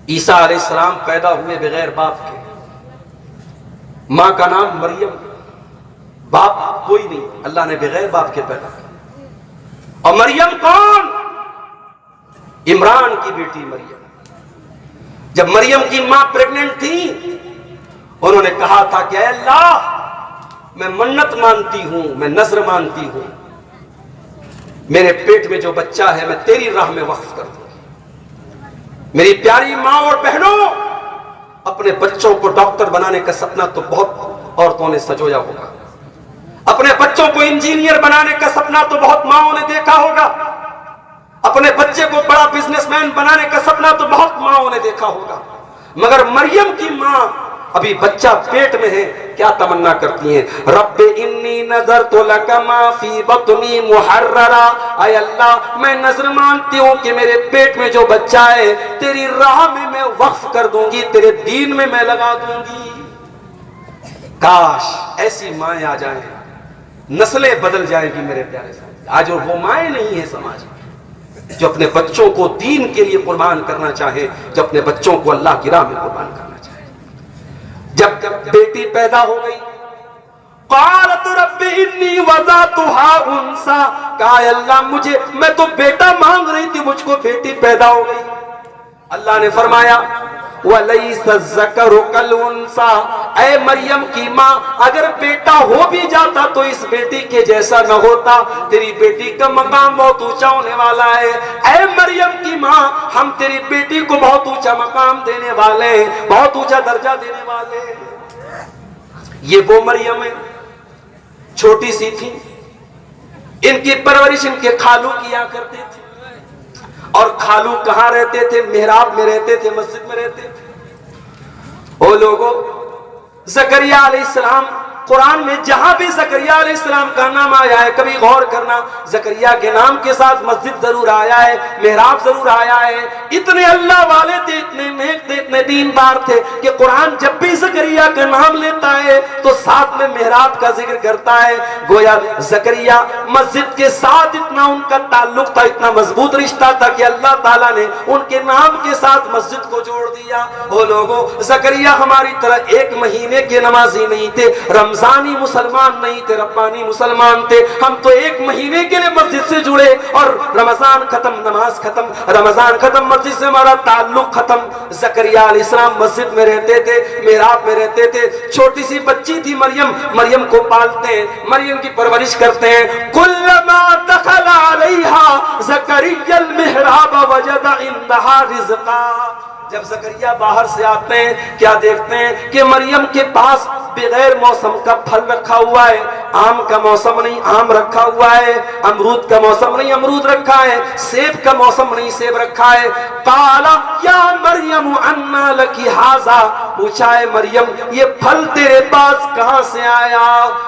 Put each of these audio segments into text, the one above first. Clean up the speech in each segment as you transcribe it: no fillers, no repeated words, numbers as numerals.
عیسیٰ علیہ السلام پیدا ہوئے بغیر باپ کے، ماں کا نام مریم، باپ کوئی نہیں، اللہ نے بغیر باپ کے پیدا کیا۔ اور مریم کون؟ عمران کی بیٹی مریم۔ جب مریم کی ماں پریگننٹ تھی، انہوں نے کہا تھا کہ اے اللہ، میں منت مانتی ہوں، میں نذر مانتی ہوں، میرے پیٹ میں جو بچہ ہے میں تیری راہ میں وقف کر دوں گی۔ میری پیاری ماں اور بہنوں، اپنے بچوں کو ڈاکٹر بنانے کا سپنا تو بہت عورتوں نے سجویا ہوگا، اپنے بچوں کو انجینئر بنانے کا سپنا تو بہت ماؤں نے دیکھا ہوگا، اپنے بچے کو بڑا بزنس مین بنانے کا سپنا تو بہت ماؤں نے دیکھا ہوگا، مگر مریم کی ماں ابھی بچہ پیٹ میں ہے، کیا تمنا کرتی ہیں؟ رب انی نذرت لک ما فی بطنی محررا، اے اللہ میں نذر مانتی ہوں کہ میرے پیٹ میں جو بچہ ہے تیری راہ میں وقف کر دوں گی، تیرے دین میں لگا دوں گی۔ کاش ایسی مائیں آ جائیں، نسلیں بدل جائیں گی میرے پیارے ساتھ۔ آج اور وہ مائیں نہیں ہیں سماج میں جو اپنے بچوں کو دین کے لیے قربان کرنا چاہے، جو اپنے بچوں کو اللہ کی راہ میں قربان کرنا چاہے۔ جب بیٹی پیدا ہو گئی، قالت رب انی وضعتها انثى، کہا اللہ میں تو بیٹا مانگ رہی تھی، مجھ کو بیٹی پیدا ہو گئی۔ اللہ نے فرمایا وَلَيْسَ الذَّكَرُ كَالْأُنثَىٰ، اے مریم کی ماں، اگر بیٹا ہو بھی جاتا تو اس بیٹی کے جیسا نہ ہوتا، تیری بیٹی کا مقام بہت اونچا ہونے والا ہے۔ اے مریم کی ماں، ہم تیری بیٹی کو بہت اونچا مقام دینے والے ہیں، بہت اونچا درجہ دینے والے ہیں۔ یہ وہ مریم ہے، چھوٹی سی تھی، ان کی پرورش ان کے خالو کیا کرتے تھے، اور خالو کہاں رہتے تھے؟ محراب میں رہتے تھے، مسجد میں رہتے تھے۔ او لوگوں، زکریا علیہ السلام، قرآن میں جہاں بھی زکریا علیہ السلام کا نام آیا ہے، کبھی غور کرنا، زکریا کے نام کے ساتھ مسجد ضرور آیا ہے، محراب ضرور آیا ہے۔ اتنے اللہ والے تھے، اتنے نیک تھے، اتنے دیندار تھے کہ قرآن جب بھی زکریا کا نام لیتا ہے تو ساتھ میں محراب کا ذکر کرتا ہے۔ گویا زکریا مسجد کے ساتھ اتنا ان کا تعلق تھا، اتنا مضبوط رشتہ تھا کہ اللہ تعالیٰ نے ان کے نام کے ساتھ مسجد کو جوڑ دیا۔ وہ لوگوں، زکریا ہماری طرح ایک مہینے کے نمازی نہیں تھے، رمضانی مسلمان نہیں تھے، ربانی مسلمان تھے۔ ہم تو ایک مہینے کے لیے مسجد سے جڑے اور رمضان ختم، نماز ختم، رمضان ختم، مسجد سے ہمارا تعلق ختم۔ زکریا علیہ السلام مسجد میں رہتے تھے، محراب میں رہتے تھے۔ چھوٹی سی بچی تھی مریم، مریم کو پالتے ہیں، مریم کی پرورش کرتے ہیں۔ کلما دخل علیہا زکریا المحراب وجد عندہا رزقا، جب زکریا باہر سے آتے ہیں کیا دیکھتے ہیں کہ مریم کے پاس بغیر موسم کا پھل رکھا ہوا ہے، آم کا موسم نہیں آم رکھا ہوا ہے، امرود کا موسم نہیں امرود رکھا ہے، سیب کا موسم نہیں سیب رکھا ہے۔ قال یا مریم انا لکی ھذا، پوچھا ہے مریم یہ پھل تیرے پاس کہاں سے آیا؟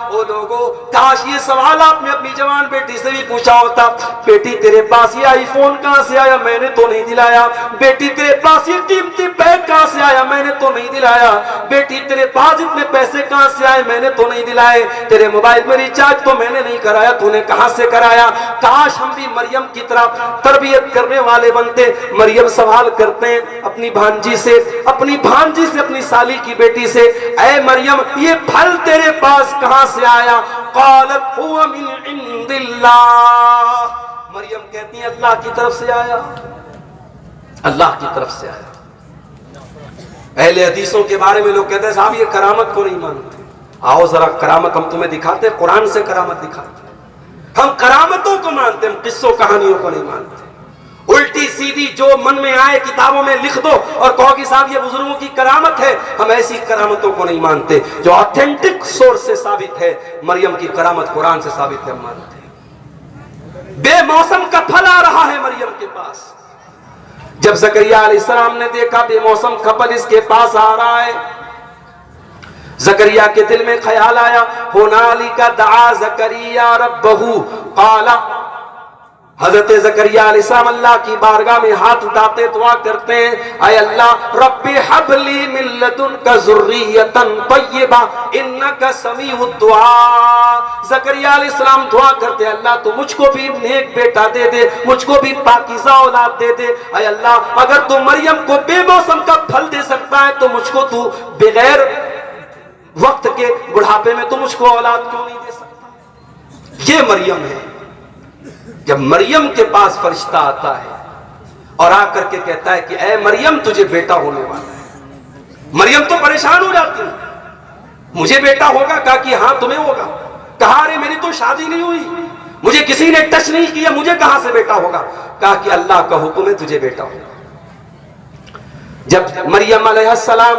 او لوگو، کاش یہ سوال آپ نے اپنی جوان بیٹی سے بھی پوچھا ہوتا، بیٹی تیرے پاس یہ آئی فون کہاں سے آیا؟ میں نے تو نہیں دلایا۔ بیٹی تیرے پاس یہ قیمتی بیگ کہاں سے آیا؟ میں نے تو نہیں دلایا۔ بیٹی تیرے پاس اتنے پیسے کہاں سے آئے؟ میں نے تو نہیں دلائے۔ تیرے موبائل میں ریچارج تو میں نے نہیں کرایا، تو نے کہاں سے کرایا؟ کاش ہم بھی مریم کی طرح تربیت کرنے والے بنتے۔ مریم سوال کرتے ہیں اپنی بھانجی سے، اپنی سالی کی بیٹی سے، اے مریم یہ پھل تیرے پاس کہاں سے آیا؟ قالت هو من عند اللہ، مریم کہتی ہیں اللہ کی طرف سے آیا، اللہ کی طرف سے آیا۔ اہل حدیثوں کے بارے میں لوگ کہتے ہیں صاحب یہ کرامت کو نہیں مانتے، آؤ ذرا کرامت ہم تمہیں دکھاتے، قرآن سے کرامت دکھاتے۔ ہم کرامتوں کو مانتے، ہم قصوں کہانیوں کو نہیں مانتے۔ الٹی سیدھی جو من میں آئے کتابوں میں لکھ دو اور کہو کہ صاحب یہ بزرگوں کی کرامت ہے، ہم ایسی کرامتوں کو نہیں مانتے۔ جو آتھینٹک سورس سے ثابت ہے، مریم کی کرامت قرآن سے ثابت ہے، ہم مانتے ہیں۔ بے موسم کا پھل آ رہا ہے مریم کے پاس۔ جب زکریا علیہ السلام نے دیکھا بے موسم کا پھل اس کے پاس آ رہا ہے، زکریا کے دل میں خیال آیا، ہنالک دعا زکریا ربہ قال، حضرت زکریا علیہ السلام اللہ کی بارگاہ میں ہاتھ اٹھاتے دعا کرتے ہیں، اے اللہ رب ہب لی من لدنک ذریۃ طیبہ انک سمیع الدعاء۔ زکریا علیہ السلام دعا کرتے ہیں اللہ تو مجھ کو بھی نیک بیٹا دے دے، مجھ کو بھی پاکیزہ اولاد دے دے۔ اے اللہ اگر تو مریم کو بے موسم کا پھل دے سکتا ہے تو مجھ کو تو بغیر وقت کے بڑھاپے میں تو مجھ کو اولاد کیوں نہیں دے سکتا؟ یہ مریم ہے۔ جب مریم کے پاس فرشتہ آتا ہے اور آ کر کے کہتا ہے کہ اے مریم تجھے بیٹا ہونے والا ہے، مریم تو پریشان ہو جاتی ہے، مجھے بیٹا ہوگا؟ کہا کہ ہاں تمہیں ہوگا۔ کہا ارے میری تو شادی نہیں ہوئی، مجھے کسی نے ٹچ نہیں کیا، مجھے کہاں سے بیٹا ہوگا؟ کہا کہ اللہ کا حکم ہے تجھے بیٹا ہوگا۔ جب مریم علیہ السلام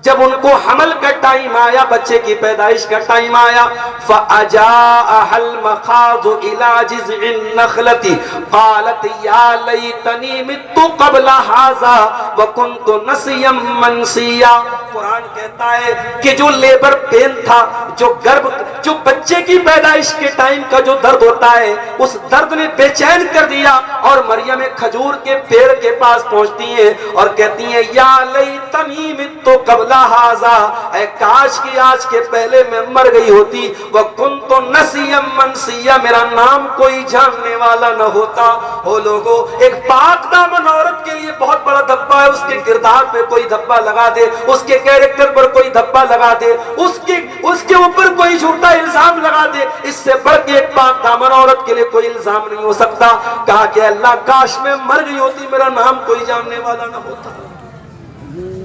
جب ان کو حمل کا ٹائم آیا، بچے کی پیدائش کا ٹائم آیا، فَأَجَاءَهَا الْمَخَاضُ إِلَى جِذْعِ النَّخْلَةِ قَالَتْ يَا لَيْتَنِي مِتُّ قَبْلَ هَذَا وَكُنْتُ نَسِيًّا مَنْسِيًّا۔ قرآن کہتا ہے کہ جو لیبر پین تھا، جو بچے کی پیدائش کے ٹائم کا جو درد ہوتا ہے، اس درد نے بے چین کر دیا، اور مریم ایک کھجور کے پیڑ کے پاس پہنچتی ہیں اور کہتی ہیں یا لیتنی مت قبل ھذا، اے کاش کی آج کے پہلے میں مر گئی ہوتی، وکنت نسیا منسیا، میرا نام کوئی جاننے والا نہ ہوتا۔ او لوگوں، ایک پاک دامن عورت کے لیے بہت بڑا دھبا ہے، اس کے کردار پہ کوئی دھبا لگا دے، اس کے کیریکٹر پر کوئی دھبا لگا دے، اس کے اوپر کوئی جھوٹا الزام لگا دے، اس سے بڑھ کے ایک پاک دامن عورت کے لیے کوئی الزام نہیں ہو سکتا۔ کہا کہ اللہ کاش میں مر گئی ہوتی، میرا نام کوئی جاننے والا نہ ہوتا۔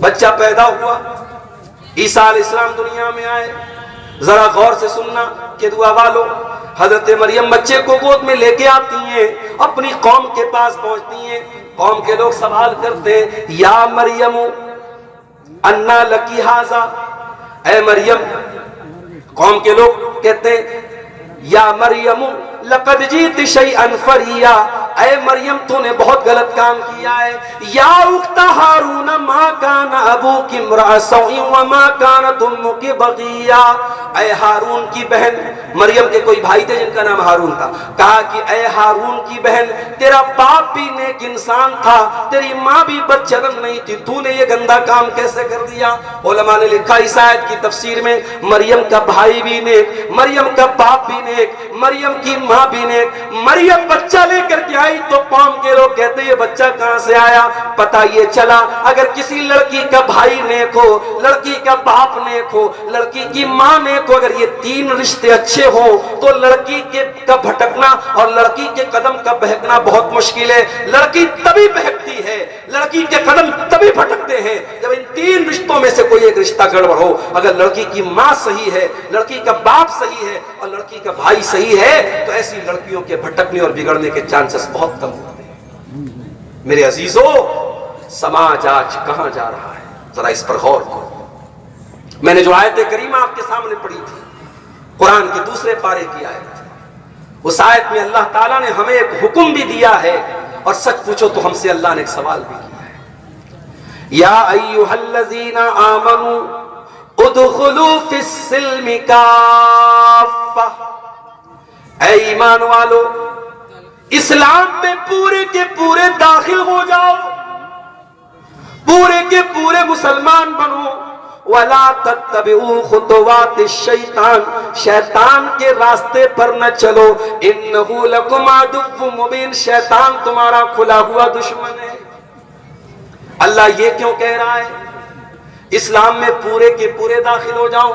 بچہ پیدا ہوا، عیسیٰ علیہ السلام دنیا میں آئے۔ ذرا غور سے سننا کہ دعا والو، حضرت مریم بچے کو گود میں لے کے آتی ہیں، اپنی قوم کے پاس پہنچتی ہیں، قوم کے لوگ سوال کرتے ہیں یا مریم انا لکی ھذا، اے مریم، قوم کے لوگ کہتے ہیں یا مریم لقد جیت شیئا فریا، اے مریم تو نے بہت غلط کام کیا ہے۔ یا اخت ہارون ما کان ابوک امرأ سوء وما کانت امک بغیا، اے ہارون کی بہن، مریم کے کوئی بھائی تھے جن کا نام ہارون تھا، کہا کہ اے ہارون کی بہن، تیرا باپ بھی نیک انسان تھا، تیری ماں بھی بدچلن نہیں تھی، تو نے یہ گندا کام کیسے کر دیا؟ علماء نے لکھا اس آیت کی تفسیر میں، مریم کا بھائی بھی نیک، مریم کا باپ بھی نیک، مریم کی ماں بھی نیک۔ مریم بچہ لے کر کے آئی تو قوم کے لوگ کہتے یہ بچہ کہاں سے آیا؟ پتہ یہ چلا اگر کسی لڑکی کا بھائی نیک ہو، لڑکی کا باپ نیک ہو، لڑکی کی ماں نیک ہو، اگر یہ تین رشتے اچھے ہوں تو لڑکی کا بھٹکنا اور لڑکی کے قدم کا بہکنا بہت مشکل ہے۔ لڑکی تبھی بہکتی ہے، لڑکی کے قدم تبھی بھٹکتے ہیں جب ان تین رشتوں میں سے کوئی ایک رشتہ گڑبڑ ہو۔ اگر لڑکی کی ماں صحیح ہے، لڑکی کا باپ صحیح ہے اور لڑکی کا بھائی صحیح ہے تو ایسی لڑکیوں کے بھٹکنے اور بگڑنے کے چانسز بہت کم ہوتے ہیں۔ میرے عزیزو، سماج آج کہاں جا رہا ہے؟ ذرا اس پر غور کرو۔ میں نے جو آیت کریمہ آپ کے سامنے پڑھی تھی، قرآن کے دوسرے پارے کی آیت، اس آیت میں اللہ تعالیٰ نے ہمیں ایک حکم بھی دیا ہے، اور سچ پوچھو تو ہم سے اللہ نے ایک سوال بھی کیا ہے۔ یا ایھا الذین آمنوا ادخلوا فی السلم کافہ، اے ایمان والو اسلام میں پورے کے پورے داخل ہو جاؤ، پورے کے پورے مسلمان بنو۔ وَلَا تَتَّبِعُوا خُطُوَاتِ الشَّيْطَانِ، شیطان کے راستے پر نہ چلو، إِنَّهُ لَكُمْ عَدُوٌّ مُبِينٌ، شیطان تمہارا کھلا ہوا دشمن ہے۔ اللہ یہ کیوں کہہ رہا ہے اسلام میں پورے کے پورے داخل ہو جاؤ؟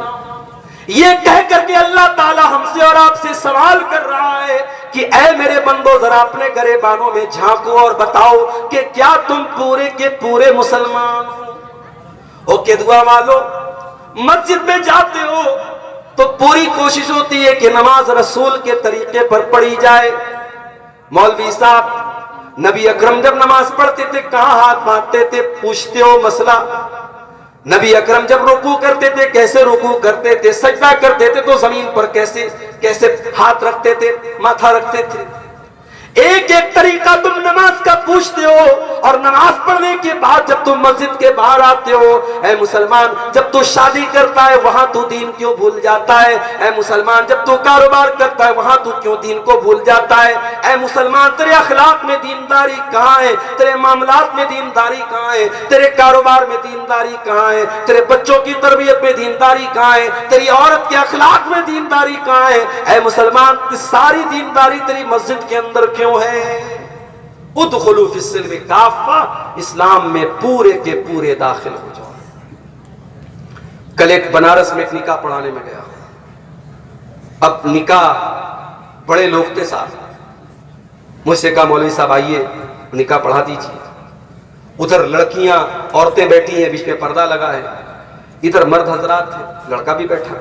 یہ کہہ کر کے اللہ تعالی ہم سے اور آپ سے سوال کر رہا ہے کہ اے میرے بندو، ذرا اپنے گریبانوں میں جھانکو اور بتاؤ کہ کیا تم پورے کے پورے مسلمان ہو؟ اوکے دعا والو، مسجد میں جاتے ہو تو پوری کوشش ہوتی ہے کہ نماز رسول کے طریقے پر پڑھی جائے۔ مولوی صاحب، نبی اکرم جب نماز پڑھتے تھے کہاں ہاتھ باندھتے تھے؟ پوچھتے ہو مسئلہ؟ نبی اکرم جب رکوع کرتے تھے کیسے رکوع کرتے تھے؟ سجدہ کرتے تھے تو زمین پر کیسے ہاتھ رکھتے تھے، ماتھا رکھتے تھے؟ ایک ایک طریقہ تم نماز کا پوچھتے ہو، اور نماز پڑھنے کے بعد جب تم مسجد کے باہر آتے ہو، اے مسلمان جب تو شادی کرتا ہے وہاں تو دین کیوں بھول جاتا ہے؟ اے مسلمان جب تو کاروبار کرتا ہے وہاں تو کیوں دین کو بھول جاتا ہے؟ اے مسلمان تیرے اخلاق میں دینداری کہاں ہے؟ تیرے معاملات میں دینداری کہاں ہے؟ تیرے کاروبار میں دینداری کہاں ہے؟ تیرے بچوں کی تربیت میں دینداری کہاں ہے؟ تیری عورت کے اخلاق میں دینداری کہاں ہے؟ اے مسلمان ساری دینداری تیری مسجد کے اندر کیوں ہے؟ ادخلوا فی السلم کافہ، اسلام میں پورے کے پورے داخل ہو جاؤ۔ کل ایک بنارس میں ایک نکاح پڑھانے میں گیا، اب نکاح بڑے لوگ تھے ساتھ، مجھ سے کہا مولوی صاحب آئیے نکاح پڑھا دیجیے۔ ادھر لڑکیاں عورتیں بیٹھی ہیں، بیچ میں پردہ لگا ہے، ادھر مرد حضرات تھے، لڑکا بھی بیٹھا۔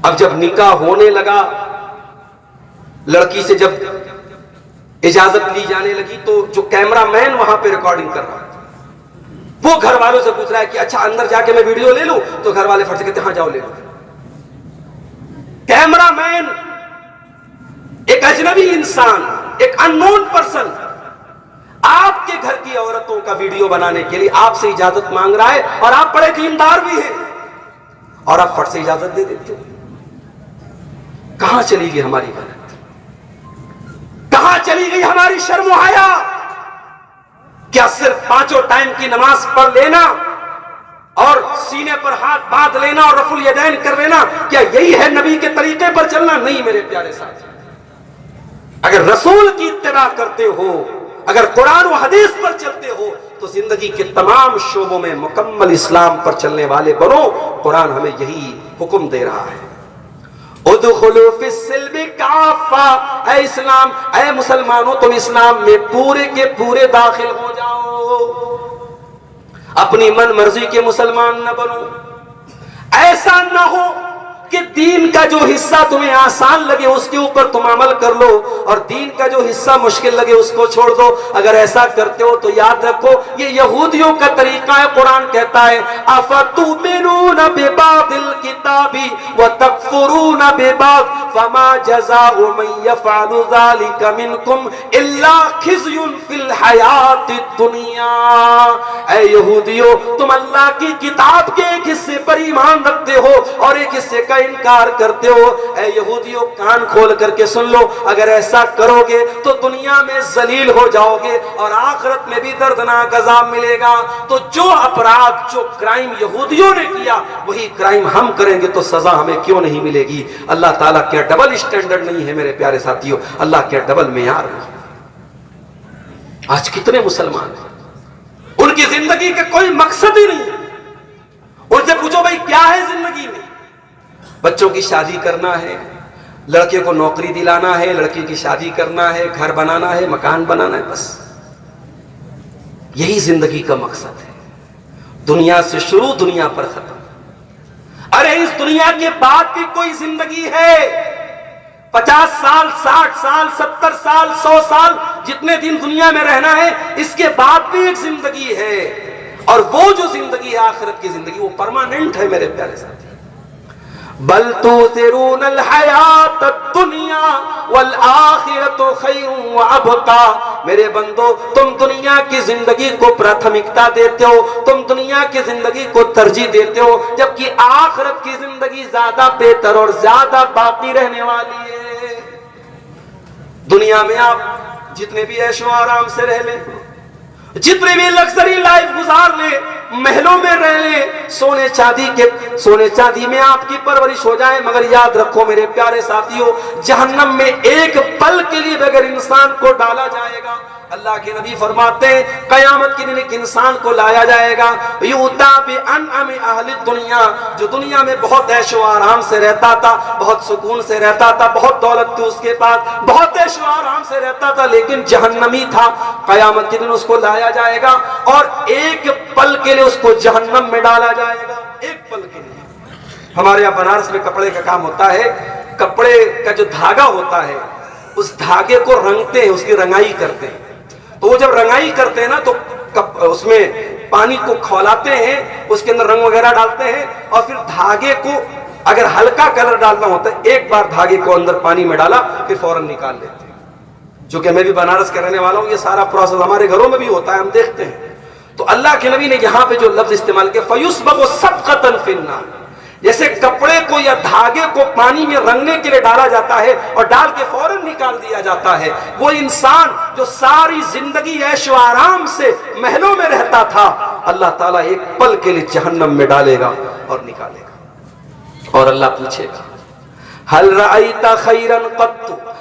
اب جب نکاح ہونے لگا، لڑکی سے جب اجازت لی جانے لگی تو جو کیمرہ مین وہاں پہ ریکارڈنگ کر رہا تھا وہ گھر والوں سے پوچھ رہا ہے کہ اچھا اندر جا کے میں ویڈیو لے لوں؟ تو گھر والے فٹ سے کہتے ہاں جاؤ لے لو۔ کیمرہ مین ایک اجنبی انسان، ایک ان نون پرسن آپ کے گھر کی عورتوں کا ویڈیو بنانے کے لیے آپ سے اجازت مانگ رہا ہے، اور آپ بڑے دیندار بھی ہیں اور آپ فٹ سے اجازت دے دیتے ہو۔ کہاں چلی گئی ہماری غیرت؟ کہاں چلی گئی ہماری شرم و حیا؟ کیا صرف 5 ٹائم کی نماز پڑھ لینا اور سینے پر ہاتھ باندھ لینا اور رفع الیدین کر لینا، کیا یہی ہے نبی کے طریقے پر چلنا؟ نہیں میرے پیارے ساتھی، اگر رسول کی اتباع کرتے ہو، اگر قرآن و حدیث پر چلتے ہو تو زندگی کے تمام شعبوں میں مکمل اسلام پر چلنے والے بنو۔ قرآن ہمیں یہی حکم دے رہا ہے، ادخلوا فی السلم کافہ، اے اسلام، اے مسلمانوں تم اسلام میں پورے کے پورے داخل ہو جاؤ، اپنی من مرضی کے مسلمان نہ بنو۔ ایسا نہ ہو کہ دین کا جو حصہ تمہیں آسان لگے اس کے اوپر تم عمل کر لو اور دین کا جو حصہ مشکل لگے اس کو چھوڑ دو۔ اگر ایسا کرتے ہو تو یاد رکھو یہ یہودیوں کا طریقہ ہے۔ قرآن کہتا ہے افتؤمنون ببعض الکتاب وتکفرون ببعض فما جزاء من يفعل ذلك منكم الا خزي في الحیاۃ الدنیا۔ اے یہودیوں تم اللہ کی کتاب کے ایک حصے پر ایمان رکھتے ہو اور ایک حصے کا انکار کرتے ہو۔ اے یہودیوں کان کھول کر کے سن لو، اگر ایسا کرو گے تو دنیا میں ذلیل ہو جاؤ گے اور آخرت میں بھی دردناک عذاب ملے گا۔ تو جو اپرادھ، جو کرائم یہودیوں نے کیا وہی کرائم ہم کریں گے تو سزا ہمیں کیوں نہیں ملے گی؟ اللہ تعالیٰ کیا ڈبل اسٹینڈرڈ نہیں ہے میرے پیارے ساتھیوں؟ اللہ کیا ڈبل معیار نہیں؟ آج کتنے مسلمان ہیں ان کی زندگی کا کوئی مقصد ہی نہیں ہے۔ ان سے پوچھو بھائی کیا ہے زندگی میں؟ بچوں کی شادی کرنا ہے، لڑکے کو نوکری دلانا ہے، لڑکی کی شادی کرنا ہے، گھر بنانا ہے، مکان بنانا ہے، بس یہی زندگی کا مقصد ہے۔ دنیا سے شروع، دنیا پر ختم۔ ارے اس دنیا کے بعد بھی کوئی زندگی ہے؟ 50 سال، 60 سال، 70 سال، 100 سال، جتنے دن دنیا میں رہنا ہے اس کے بعد بھی ایک زندگی ہے، اور وہ جو زندگی ہے آخرت کی زندگی وہ پرماننٹ ہے میرے پیارے ساتھی۔ بل تؤثرون الحیات الدنیا والآخرۃ خیر وابقیٰ۔ میرے بندو تم دنیا کی زندگی کو پراتھمکتا دیتے ہو، تم دنیا کی زندگی کو ترجیح دیتے ہو، جبکہ آخرت کی زندگی زیادہ بہتر اور زیادہ باقی رہنے والی ہے۔ دنیا میں آپ جتنے بھی عیش و آرام سے رہ لیں، جتنے بھی لگژری لائف گزار لیں، محلوں میں رہ لیں، سونے چاندی میں آپ کی پرورش ہو جائے، مگر یاد رکھو میرے پیارے ساتھیوں جہنم میں ایک پل کے لیے اگر انسان کو ڈالا جائے گا، اللہ کے نبی فرماتے ہیں قیامت کے دن ایک انسان کو لایا جائے گا یؤتی بانعم اہل الدنیا، جو دنیا میں بہت عیش و آرام سے رہتا تھا، بہت سکون سے رہتا تھا، بہت دولت تھی اس کے پاس، بہت عیش و آرام سے رہتا تھا، لیکن جہنمی تھا۔ قیامت کے دن اس کو لایا جائے گا اور ایک پل کے لیے اس کو جہنم میں ڈالا جائے گا، ایک پل کے لیے۔ ہمارے یہاں بنارس میں کپڑے کا کام ہوتا ہے، کپڑے کا جو دھاگا ہوتا ہے اس دھاگے کو رنگتے ہیں، اس کی رنگائی کرتے ہیں۔ تو وہ جب رنگائی کرتے ہیں نا تو اس میں پانی کو کھولاتے ہیں، اس کے اندر رنگ وغیرہ ڈالتے ہیں، اور پھر دھاگے کو اگر ہلکا کلر ڈالنا ہوتا ہے ایک بار دھاگے کو اندر پانی میں ڈالا پھر فوراً نکال لیتے ہیں۔ جو کہ میں بھی بنارس کے رہنے والا ہوں، یہ سارا پروسیس ہمارے گھروں میں بھی ہوتا ہے، ہم دیکھتے ہیں۔ تو اللہ کے نبی نے یہاں پہ جو لفظ استعمال کیا فَيُسْبَغُ سَبْقَةً فِي النَّارِ، جیسے کپڑے کو یا دھاگے کو پانی میں رنگنے کے لیے ڈالا جاتا ہے اور ڈال کے فوراً نکال دیا جاتا ہے، وہ انسان جو ساری زندگی عیش و آرام سے محلوں میں رہتا تھا، اللہ تعالیٰ ایک پل کے لیے جہنم میں ڈالے گا اور نکالے گا، اور اللہ پوچھے گا هل رأيت خيرا قط،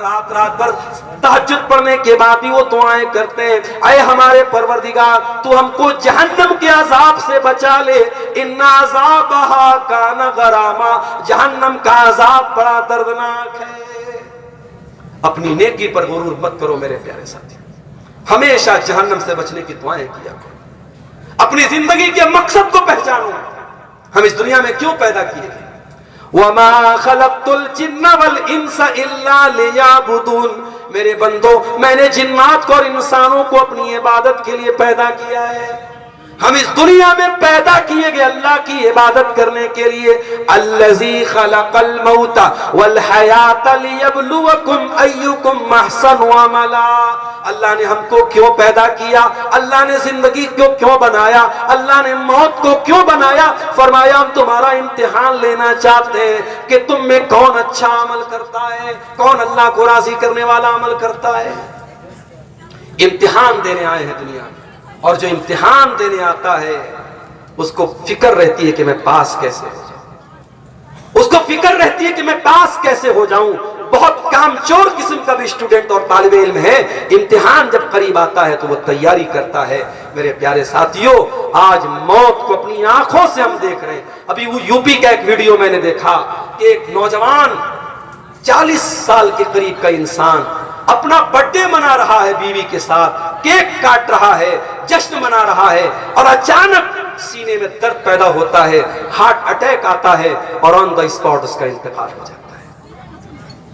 رات رات بھر تہجد پڑھنے کے بعد بھی وہ دعائیں کرتے ہیں، اے ہمارے پروردگار تو ہم کو جہنم کے عذاب سے بچا لے، ان عذابہا کان غراما، جہنم کا عذاب بڑا دردناک ہے۔ اپنی نیکی پر غرور مت کرو میرے پیارے ساتھی، ہمیشہ جہنم سے بچنے کی دعائیں کیا کرو، اپنی زندگی کے مقصد کو پہچانو، ہم اس دنیا میں کیوں پیدا کیے گئے۔ وَمَا خَلَقْتُ الْجِنَّ وَالْإِنسَ إِلَّا لِيَعْبُدُونَ، میرے بندو میں نے جنات کو اور انسانوں کو اپنی عبادت کے لیے پیدا کیا ہے۔ ہم اس دنیا میں پیدا کیے گئے اللہ کی عبادت کرنے کے لیے۔ الذی خلق الموت والحیات لیبلوکم ایکم احسن عملا، اللہ نے ہم کو کیوں پیدا کیا، اللہ نے زندگی کو کیوں بنایا، اللہ نے موت کو کیوں بنایا؟ فرمایا ہم تمہارا امتحان لینا چاہتے ہیں کہ تم میں کون اچھا عمل کرتا ہے، کون اللہ کو راضی کرنے والا عمل کرتا ہے۔ امتحان دینے آئے ہیں دنیا میں، اور جو امتحان دینے آتا ہے اس کو فکر رہتی ہے کہ میں پاس کیسے ہو جاؤں، اس کو فکر رہتی ہے کہ میں پاس کیسے ہو جاؤں۔ بہت کام چور قسم کا بھی اسٹوڈنٹ اور طالب علم ہے، امتحان جب قریب آتا ہے تو وہ تیاری کرتا ہے۔ میرے پیارے ساتھیوں، آج موت کو اپنی آنکھوں سے ہم دیکھ رہے ہیں۔ ابھی وہ یوپی کا ایک ویڈیو میں نے دیکھا کہ ایک نوجوان 40 سال کے قریب کا انسان اپنا برتھڈے منا رہا ہے بیوی کے ساتھ، کیک کاٹ رہا ہے، جشن منا رہا ہے، اور اچانک سینے میں درد پیدا ہوتا ہے، ہارٹ اٹیک آتا ہے اور آن دا اسپاٹ اس کا انتقال ہو جاتا ہے۔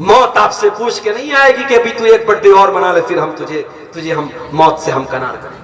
موت آپ سے پوچھ کے نہیں آئے گی کہ ابھی تو ایک برتھڈے اور منا لے پھر ہم تجھے ہم موت سے ہم کنار کریں گے۔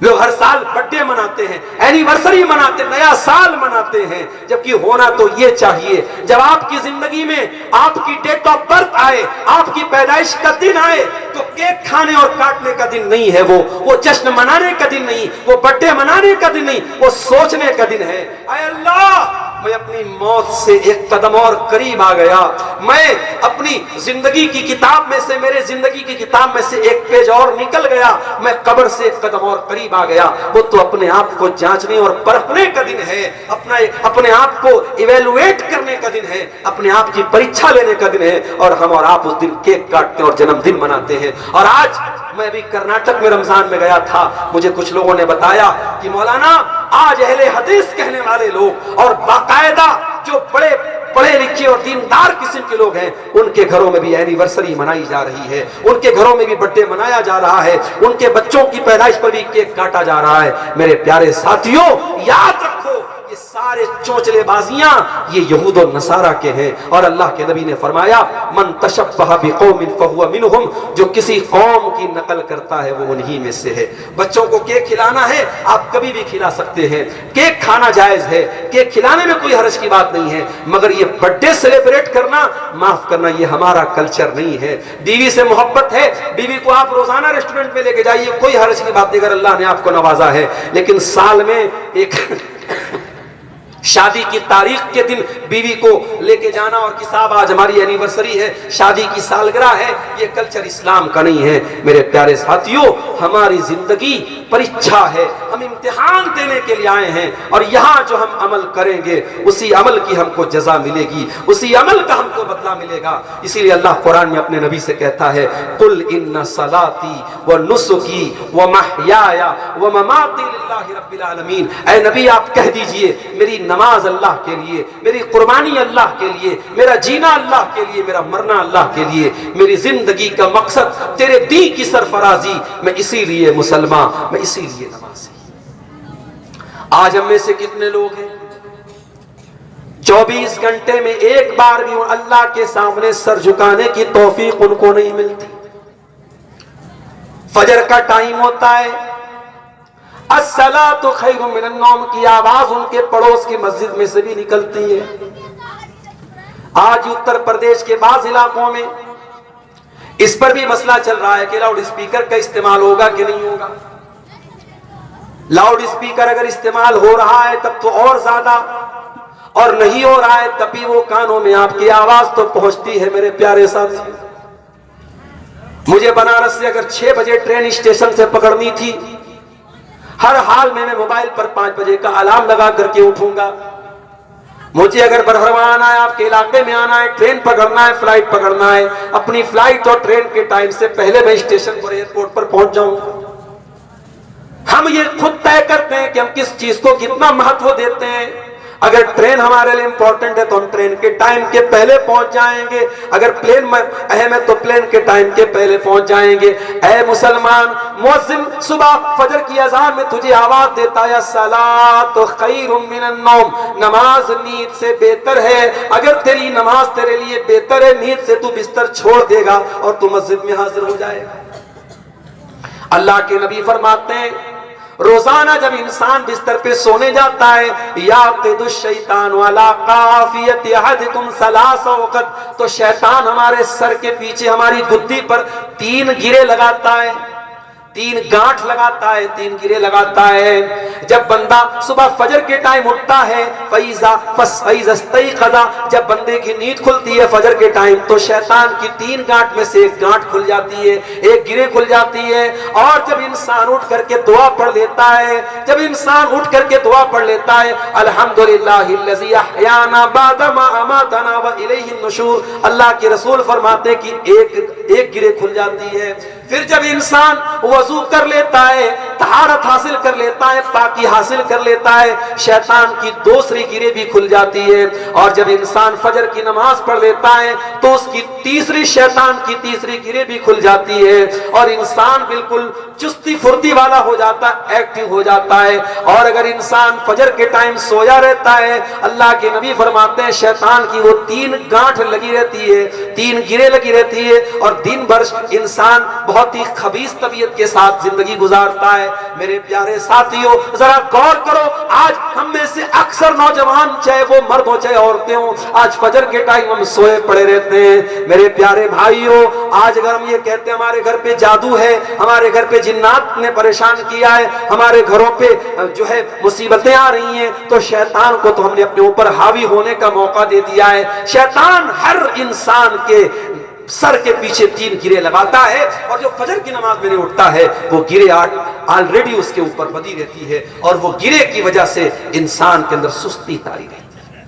لوگ ہر سال برتھڈے مناتے ہیں، اینیورسری مناتے ہیں، نیا سال مناتے ہیں، جبکہ ہونا تو یہ چاہیے جب آپ کی زندگی میں آپ کی ڈیٹ آف برتھ آئے، آپ کی پیدائش کا دن آئے، تو کیک کھانے اور کاٹنے کا دن نہیں ہے، وہ جشن منانے کا دن نہیں، وہ برتھڈے منانے کا دن نہیں، وہ سوچنے کا دن ہے، اے اللہ میں اپنی موت سے ایک قدم اور قریب آ گیا، میں اپنی زندگی کی کتاب میں سے، میرے زندگی کی کتاب میں سے ایک پیج اور نکل گیا، میں قبر سے ایک قدم اور قریب آ گیا۔ وہ تو اپنے آپ کو جانچنے اور پرکھنے کا دن ہے، اپنے آپ کو ایویلویٹ کرنے کا دن ہے، اپنے آپ کی پریچھا لینے کا دن ہے، اور ہم اور آپ اس دن کیک کاٹتے اور جنم دن مناتے ہیں۔ اور آج میں بھی کرناٹک میں رمضان میں گیا تھا، مجھے کچھ لوگوں نے بتایا کہ مولانا آج اہل حدیث کہنے والے لوگ اور باقاعدہ جو بڑے پڑھے لکھے اور دیندار قسم کے لوگ ہیں، ان کے گھروں میں بھی اینیورسری منائی جا رہی ہے، ان کے گھروں میں بھی برتھڈے منایا جا رہا ہے، ان کے بچوں کی پیدائش پر بھی کیک کاٹا جا رہا ہے۔ میرے پیارے ساتھیوں، یاد رکھو یہ سارے چونچلے بازیاں یہ یہود و نصارہ کے ہیں، اور اللہ کے نبی نے فرمایا من تشبہ بقوم فہو منہم، جو کسی قوم کی نقل کرتا ہے وہ انہی میں سے ہے۔ بچوں کو کیک کھلانا ہے، آپ کبھی بھی کھلا سکتے ہیں، کیک کھانا جائز ہے، کیک کھلانے میں کوئی حرج کی بات نہیں ہے، مگر یہ برتھ ڈے سیلیبریٹ کرنا، معاف کرنا، یہ ہمارا کلچر نہیں ہے۔ بیوی سے محبت ہے، بیوی کو آپ روزانہ ریسٹورنٹ میں لے کے جائیے، کوئی حرج کی بات نہیں اگر اللہ نے آپ کو نوازا ہے، لیکن سال میں ایک شادی کی تاریخ کے دن بیوی کو لے کے جانا، اور کہ صاحب آج ہماری اینیورسری ہے، شادی کی سالگرہ ہے، یہ کلچر اسلام کا نہیں ہے۔ میرے پیارے ساتھیوں، ہماری زندگی پریچھا ہے، ہم امتحان دینے کے لیے آئے ہیں، اور یہاں جو ہم عمل کریں گے اسی عمل کی ہم کو جزا ملے گی، اسی عمل کا ہم کو بدلہ ملے گا۔ اسی لیے اللہ قرآن میں اپنے نبی سے کہتا ہے قل ان صلاتی ونسکی ومحیایا ومماتی للہ رب العالمین، اے نبی آپ کہہ دیجئے میری نماز اللہ کے لیے، میری قربانی اللہ کے لیے، میرا جینا اللہ کے لیے، میرا مرنا اللہ کے لیے، میری زندگی کا مقصد تیرے دین کی سرفرازی، میں اسی لیے مسلمان، میں اسی لیے نمازی۔ آج ہم میں سے کتنے لوگ ہیں 24 گھنٹے میں ایک بار بھی اللہ کے سامنے سر جھکانے کی توفیق ان کو نہیں ملتی؟ فجر کا ٹائم ہوتا ہے، الصلاۃ خیر من النوم کی آواز ان کے پڑوس کی مسجد میں سے بھی نکلتی ہے۔ آج اتر پردیش کے بعض علاقوں میں اس پر بھی مسئلہ چل رہا ہے کہ لاؤڈ اسپیکر کا استعمال ہوگا کہ نہیں ہوگا۔ لاؤڈ اسپیکر اگر استعمال ہو رہا ہے تب تو اور زیادہ، اور نہیں ہو رہا ہے تب بھی وہ کانوں میں آپ کی آواز تو پہنچتی ہے۔ میرے پیارے ساتھی، مجھے بنارس سے اگر 6 بجے ٹرین اسٹیشن سے پکڑنی تھی، ہر حال میں موبائل پر 5 بجے کا الارم لگا کر کے اٹھوں گا، مجھے اگر برہما آنا ہے، آپ کے علاقے میں آنا ہے، ٹرین پکڑنا ہے، فلائٹ پکڑنا ہے، اپنی فلائٹ اور ٹرین کے ٹائم سے پہلے میں اسٹیشن پر ایئرپورٹ پر پہنچ جاؤں گا۔ ہم یہ خود طے کرتے ہیں کہ ہم کس چیز کو کتنا مہتو دیتے ہیں۔ اگر ٹرین ہمارے لیے امپورٹنٹ ہے تو ہم ٹرین کے ٹائم کے پہلے پہنچ جائیں گے، اگر پلین اہم ہے تو پلین کے ٹائم کے پہلے پہنچ جائیں گے۔ اے مسلمان، مؤذن صبح فجر کی اذان میں تجھے آواز دیتا ہے الصلاۃ خیر من النوم، نماز نیند سے بہتر ہے۔ اگر تیری نماز تیرے لیے بہتر ہے، نیند سے تو بستر چھوڑ دے گا اور تو مسجد میں حاضر ہو جائے گا۔ اللہ کے نبی فرماتے ہیں روزانہ جب انسان بستر پہ سونے جاتا ہے، یعقد الشیطان علی قافیۃ احدکم ثلاث وقت، تو شیطان ہمارے سر کے پیچھے ہماری گدی پر 3 گرے لگاتا ہے، 3 گانٹھ لگاتا ہے، 3 گرے لگاتا ہے۔ جب بندہ صبح فجر کے ٹائم اٹھتا ہے، فَإِذَا اسْتَيْقَظَ، جب بندے کی نیند کھلتی ہے فجر کے ٹائم، تو شیطان کی 3 گانٹھ میں سے 1 گانٹھ کھل جاتی ہے، 1 گرے کھل جاتی ہے۔ اور جب انسان اٹھ کر کے دعا پڑھ لیتا ہے، جب انسان اٹھ کر کے دعا پڑھ لیتا ہے الحمدللہ الذی احیانا بعد ما اماتنا والیہ النشور، اللہ کے رسول فرماتے کہ ایک گرے کھل جاتی ہے۔ پھر جب انسان وضو کر لیتا ہے، طہارت حاصل کر لیتا ہے، پاکی حاصل کر لیتا ہے، شیطان کی 2 گرے بھی کھل جاتی ہے۔ اور جب انسان فجر کی نماز پڑھ لیتا ہے تو اس کی شیطان کی 3 گرے بھی کھل جاتی ہے، اور انسان بالکل چستی پھرتی والا ہو جاتا ہے، ایکٹیو ہو جاتا ہے۔ اور اگر انسان فجر کے ٹائم سویا رہتا ہے، اللہ کے نبی فرماتے ہیں شیطان کی وہ 3 گانٹھ لگی رہتی ہے، 3 گرے لگی رہتی ہے، اور دن بھر انسان بہت ہی خبیث طبیعت کے ساتھ زندگی گزارتا ہے۔ میرے پیارے ساتھیوں، ذرا غور کرو، آج ہم میں سے اکثر نوجوان، چاہے وہ مرد ہو چاہے عورتیں ہوں، آج فجر کے ٹائم ہم سوئے پڑے رہتے ہیں۔ میرے پیارے بھائیوں، آج اگر ہم یہ کہتے ہیں ہمارے گھر پہ جادو ہے، ہمارے گھر پہ جنات نے پریشان کیا ہے، ہمارے گھروں پہ جو ہے مصیبتیں آ رہی ہیں، تو شیطان کو تو ہم نے اپنے اوپر حاوی ہونے کا موقع دے دیا ہے۔ شیطان ہر انسان کے سر کے پیچھے 3 گرے لگاتا ہے، اور جو فجر کی نماز میں نہیں اٹھتا ہے وہ گرے آلریڈی اس کے اوپر بدی رہتی ہے، اور وہ گرے کی وجہ سے انسان کے اندر سستی تاری رہتی ہے۔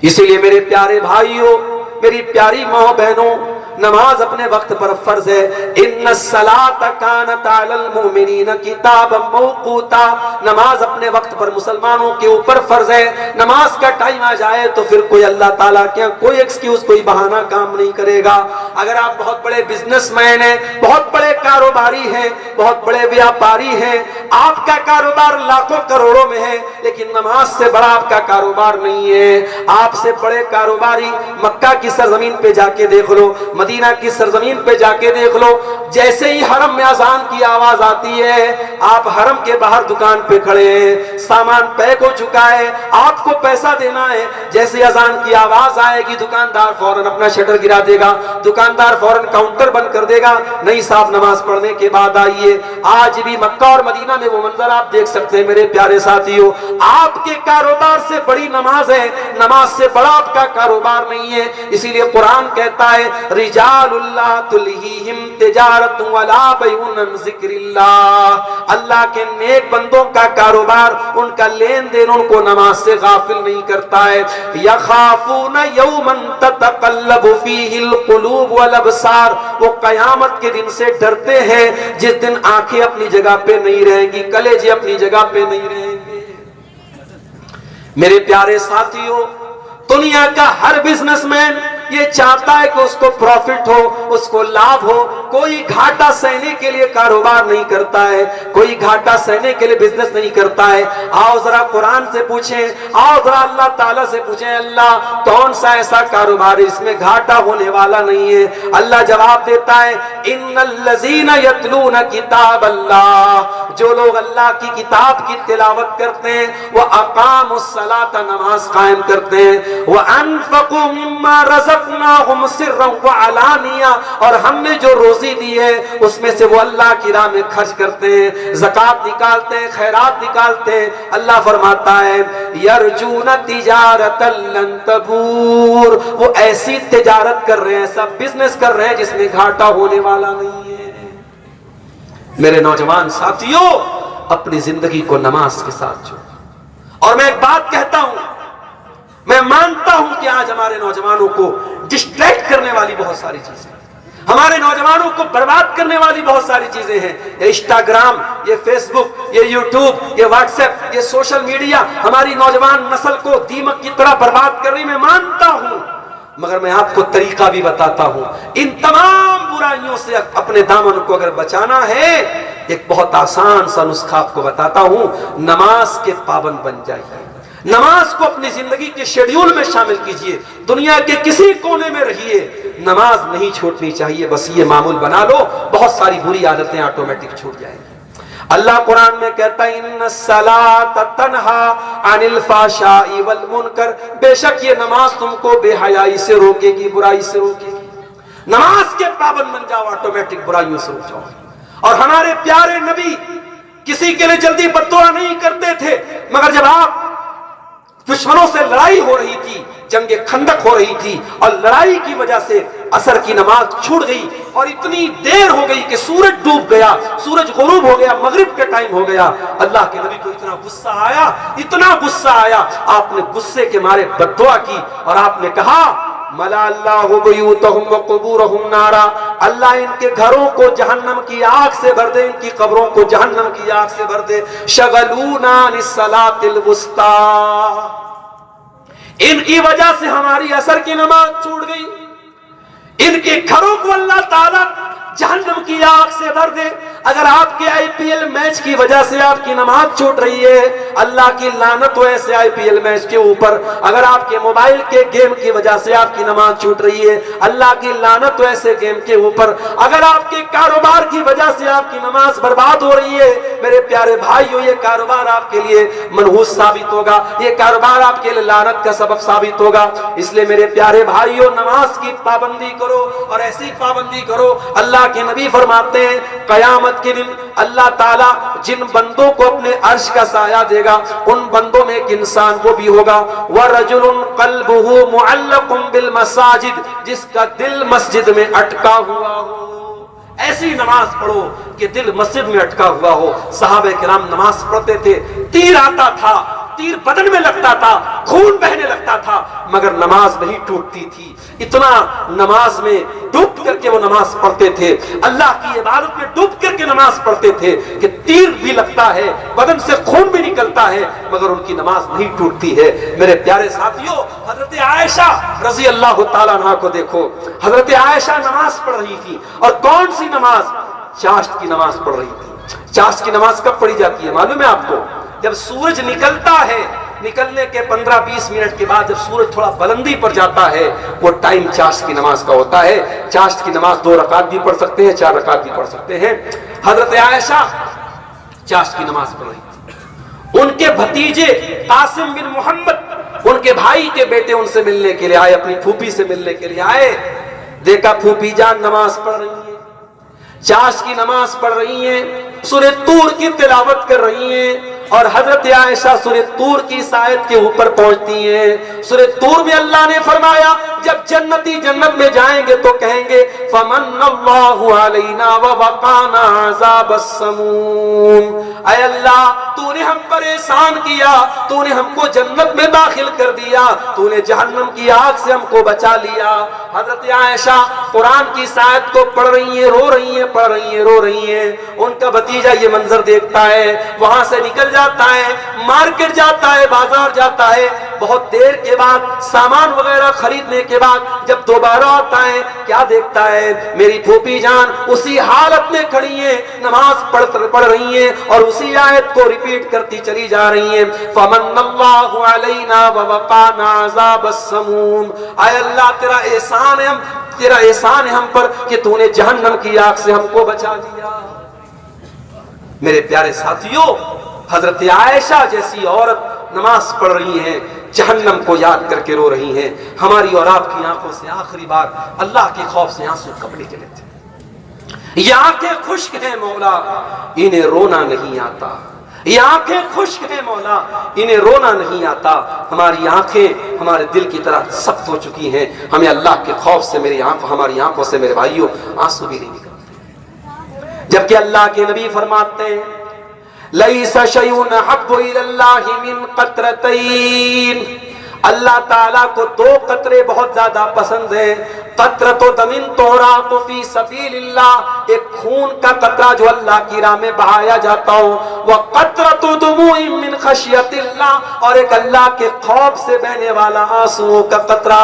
اسی لیے میرے پیارے بھائیوں، میری پیاری ماں بہنوں، نماز اپنے وقت پر فرض ہے۔ ان الصلاۃ کانت علی المؤمنین کتابا موقوتا، نماز اپنے وقت پر مسلمانوں کے اوپر فرض ہے۔ نماز کا ٹائم آ جائے تو پھر کوئی اللہ تعالیٰ کے کوئی ایکسکیوز، کوئی بہانہ کام نہیں کرے گا۔ اگر آپ بہت بڑے بزنس مین ہیں، بہت بڑے کاروباری ہیں، بہت بڑے ویاپاری ہیں، آپ کا کاروبار لاکھوں کروڑوں میں ہے، لیکن نماز سے بڑا آپ کا کاروبار نہیں ہے۔ آپ سے بڑے کاروباری مکہ کی سرزمین پہ جا کے دیکھ لو، مدینہ کی سرزمین پہ جا کے دیکھ لو، جیسے ہی حرم میں اذان کی آواز آتی ہے، آپ حرم کے باہر دکان پہ کھڑے ہیں، سامان پیک ہو چکا ہے، آپ کو پیسہ دینا ہے، جیسے اذان کی آواز آئے گی دکاندار فوراً اپنا شٹر گرا دے گا، دکاندار فوراً کاؤنٹر بند کر دے گا، نہیں صاحب نماز پڑھنے کے بعد آئیے۔ آج بھی مکہ اور مدینہ میں وہ منظر آپ دیکھ سکتے ہیں میرے پیارے ساتھیوں۔ آپ کے کاروبار سے بڑی نماز ہے، نماز سے بڑا آپ کا کاروبار نہیں ہے۔ اسی لیے قرآن کہتا ہے رجال اللہ تلہیہم تجارت ولا بیع عن ذکر اللہ، اللہ کے نیک بندوں کا کاروبار، ان کا لین دین ان کو نماز سے غافل نہیں کرتا ہے۔ یخافون یوما تتقلب فیہ القلوب والابصار، وہ قیامت کے دن سے ڈرتے ہیں جس دن آنکھیں اپنی جگہ پہ نہیں رہیں گی، کلیجے اپنی جگہ پہ نہیں رہیں گے۔ میرے پیارے ساتھیوں، دنیا کا ہر بزنس مین یہ چاہتا ہے کہ اس کو پروفٹ ہو، اس کو لابھ ہو، کوئی گھاٹا سہنے کے لیے کاروبار نہیں کرتا ہے، کوئی گھاٹا سہنے کے لیے بزنس نہیں کرتا ہے۔ آؤ ذرا قرآن سے پوچھیں، آؤ ذرا اللہ تعالیٰ سے پوچھیں، اللہ کون سا ایسا کاروبار ہے جس میں گھاٹا ہونے والا نہیں ہے؟ اللہ جواب دیتا ہے ان الذین یتلون کتاب اللہ، جو لوگ اللہ کی کتاب کی تلاوت کرتے ہیں، وہ اقاموا الصلاۃ، نماز قائم کرتے ہیں، وانفقوا مما رزقناہم سرا وعلانیہ، اور ہم نے جو روزی دی ہے اس میں سے وہ اللہ کی راہ میں خرچ کرتے ہیں، زکوٰۃ نکالتے ہیں، خیرات نکالتے ہیں۔ اللہ فرماتا ہے یرجون تجارتا لن تبور، وہ ایسی تجارت کر رہے ہیں، ایسا بزنس کر رہے ہیں جس میں گھاٹا ہونے والا نہیں ہے۔ میرے نوجوان ساتھیوں، اپنی زندگی کو نماز کے ساتھ جوڑو۔ اور میں ایک بات کہتا ہوں، میں مانتا ہوں کہ آج ہمارے نوجوانوں کو ڈسٹریکٹ کرنے والی بہت ساری چیزیں، ہمارے نوجوانوں کو برباد کرنے والی بہت ساری چیزیں ہیں، یہ انسٹاگرام، یہ فیس بک، یہ یوٹیوب، یہ واٹس ایپ، یہ سوشل میڈیا ہماری نوجوان نسل کو دیمک کی طرح برباد کر رہی، میں مانتا ہوں، مگر میں آپ کو طریقہ بھی بتاتا ہوں۔ ان تمام برائیوں سے اپنے دامن کو اگر بچانا ہے، ایک بہت آسان سا نسخہ آپ کو بتاتا ہوں، نماز کے پابند بن جائیے، نماز کو اپنی زندگی کے شیڈیول میں شامل کیجئے، دنیا کے کسی کونے میں رہیے، نماز نہیں چھوٹنی چاہیے، بس یہ معمول بنا لو، بہت ساری بری عادتیں آٹومیٹک چھوٹ جائیں گی۔ اللہ قرآن میں کہتا ہے ان الصلاۃ تنہا عن الفحشاء والمنکر، بے شک یہ نماز تم کو بے حیائی سے روکے گی، برائی سے روکے گی۔ نماز کے پابند بن جاؤ، آٹومیٹک برائیوں سے رک جاؤ۔ اور ہمارے پیارے نبی کسی کے لیے جلدی بددعا نہیں کرتے تھے، مگر جب آپ دشمنوں سے لڑائی ہو رہی تھی، جنگ خندق ہو رہی تھی، اور لڑائی کی وجہ سے عصر کی نماز چھوٹ گئی اور اتنی دیر ہو گئی کہ سورج ڈوب گیا، سورج غروب ہو گیا، مغرب کے ٹائم ہو گیا، اللہ کے نبی کو اتنا غصہ آیا، اتنا غصہ آیا، آپ نے غصے کے مارے بددعا کی اور آپ نے کہا ملا اللہ بیوتہم وقبورہم نارا، اللہ ان کے گھروں کو جہنم کی آگ سے بھر دے، ان کی قبروں کو جہنم کی آگ سے بھر دے، شغلونا عن الصلاۃ الوسطی، ان کی وجہ سے ہماری عصر کی نماز چھوٹ گئی، ان کے گھروں کو اللہ تعالیٰ جہنم کی آگ سے بھر دے۔ اگر آپ کے آئی پی ایل میچ کی وجہ سے آپ کی نماز چھوٹ رہی ہے، اللہ کی لعنت ہو ایسے آئی پی ایل میچ کے اوپر۔ اگر آپ کے موبائل کے گیم کی وجہ سے آپ کی نماز چھوٹ رہی ہے، اللہ کی لعنت ہو ایسے گیم کے اوپر۔ اگر آپ کے کاروبار کی وجہ سے آپ کی نماز برباد ہو رہی ہے، میرے پیارے بھائیو، یہ کاروبار آپ کے لیے منحوس ثابت ہوگا، یہ کاروبار آپ کے لیے لعنت کا سبب ثابت ہوگا۔ اس لیے میرے پیارے بھائیو، نماز کی پابندی کرو، اور ایسی پابندی کرو، اللہ کے نبی فرماتے ہیں قیامت کے دن اللہ تعالیٰ جن بندوں کو اپنے عرش کا سایہ دے گا، ان بندوں میں ایک انسان وہ بھی ہوگا وَرَجُلٌ قَلْبُهُ مُعَلَّقٌ بِالْمَسَاجِدِ، جس کا دل مسجد میں اٹکا ہوا ہو۔ ایسی نماز پڑھو کہ دل مسجد میں اٹکا ہوا ہو۔ صحابہ کرام نماز پڑھتے تھے، تیر آتا تھا، تیر بدن میں لگتا تھا، خون بہنے لگتا تھا، مگر نماز نہیں ٹوٹتی تھی، اتنا نماز میں ڈوب کر کے وہ نماز پڑھتے تھے، اللہ کی عبادت میں ڈوب کر کے نماز پڑھتے تھے کہ تیر بھی لگتا ہے، بدن سے خون بھی نکلتا ہے، مگر ان کی نماز نہیں ٹوٹتی ہے۔ میرے پیارے ساتھیوں، حضرت عائشہ رضی اللہ تعالیٰ عنہا کو دیکھو، حضرت عائشہ نماز پڑھ رہی تھی، اور کون سی نماز؟ چاشت کی نماز پڑھ رہی تھی۔ چاشت کی نماز کب پڑھی جاتی ہے معلوم ہے آپ کو؟ جب سورج نکلتا ہے، نکلنے کے 15-20 منٹ کے بعد جب سورج تھوڑا بلندی پر جاتا ہے، وہ ٹائم چاشت کی نماز کا ہوتا ہے۔ چاشت کی نماز 2 رکعت بھی پڑھ سکتے ہیں، 4 رکعت بھی پڑھ سکتے ہیں۔ حضرت عائشہ چاشت کی نماز پڑھ رہی تھی، ان کے بھتیجے قاسم بن محمد، ان کے بھائی کے بیٹے ان سے ملنے کے لیے آئے، اپنی پھوپھی سے ملنے کے لیے آئے، دیکھا پھوپھی جان نماز پڑھ رہی ہیں، چاشت کی نماز پڑھ رہی ہیں، سورہ طور کی تلاوت کر رہی ہیں، اور حضرت عائشہ سورہ طور کی اس آیت کے اوپر پہنچتی ہیں۔ سورہ طور میں اللہ نے فرمایا جب جنتی جنت میں جائیں گے تو کہیں گے فمن اللہ علینا ووقانا عذاب السموم، اے اللہ تو نے ہم پر احسان کیا، تو نے ہم کو جنت میں داخل کر دیا، تو نے جہنم کی آگ سے ہم کو بچا لیا۔ حضرت عائشہ قرآن کی اس آیت کو پڑھ رہی ہیں، رو رہی ہیں، پڑھ رہی ہیں، رو رہی ہیں۔ ان کا بھتیجا یہ منظر دیکھتا ہے، وہاں سے نکل جاتا ہے، مارکیٹ جاتا ہے، بازار جاتا ہے، بہت دیر کے بعد سامان وغیرہ خریدنے کے بعد جب دوبارہ آتا ہے، کیا دیکھتا ہے؟ میری پھوپھی جان اسی حالت میں کھڑی ہیں، نماز پڑھ رہی ہیں، اور اسی آیت کو ریپیٹ کرتی چلی جا رہی ہیں فمن اللہ علینا ووقانا عذاب السموم، اے اللہ تیرا احسان ہے، تیرا احسان ہے ہم پر کہ تو نے جہنم کی آگ سے ہم کو بچا لیا۔ میرے پیارے ساتھیوں، حضرت عائشہ جیسی عورت نماز پڑھ رہی ہیں، جہنم کو یاد کر کے رو رہی ہیں۔ ہماری اور آپ کی آنکھوں سے آخری بار اللہ کے خوف سے آنسو کب نکلے تھے؟ یہ آنکھیں خشک ہیں مولا، انہیں رونا نہیں آتا، یہ آنکھیں خشک ہیں مولا، انہیں رونا نہیں آتا۔ ہماری آنکھیں ہمارے دل کی طرح سخت ہو چکی ہیں، ہمیں اللہ کے خوف سے ہماری آنکھوں سے میرے بھائیوں آنسو بھی نہیں نکلتے، جبکہ اللہ کے نبی فرماتے ہیں لَيْسَ شَيْءٌ أَحَبُّ إِلَى اللَّهِ مِنْ قَطْرَتَيْنِ، اللہ تعالیٰ کو دو قطرے بہت زیادہ پسند ہیں، قطرۃ دم تحراق فی سبیل اللہ، ایک خون کا قطرہ جو اللہ کی راہ میں بہایا جاتا ہو، وقطرۃ دموع من خشیۃ اللہ، اور ایک اللہ کے خوف سے بہنے والا آنسوؤں کا قطرہ۔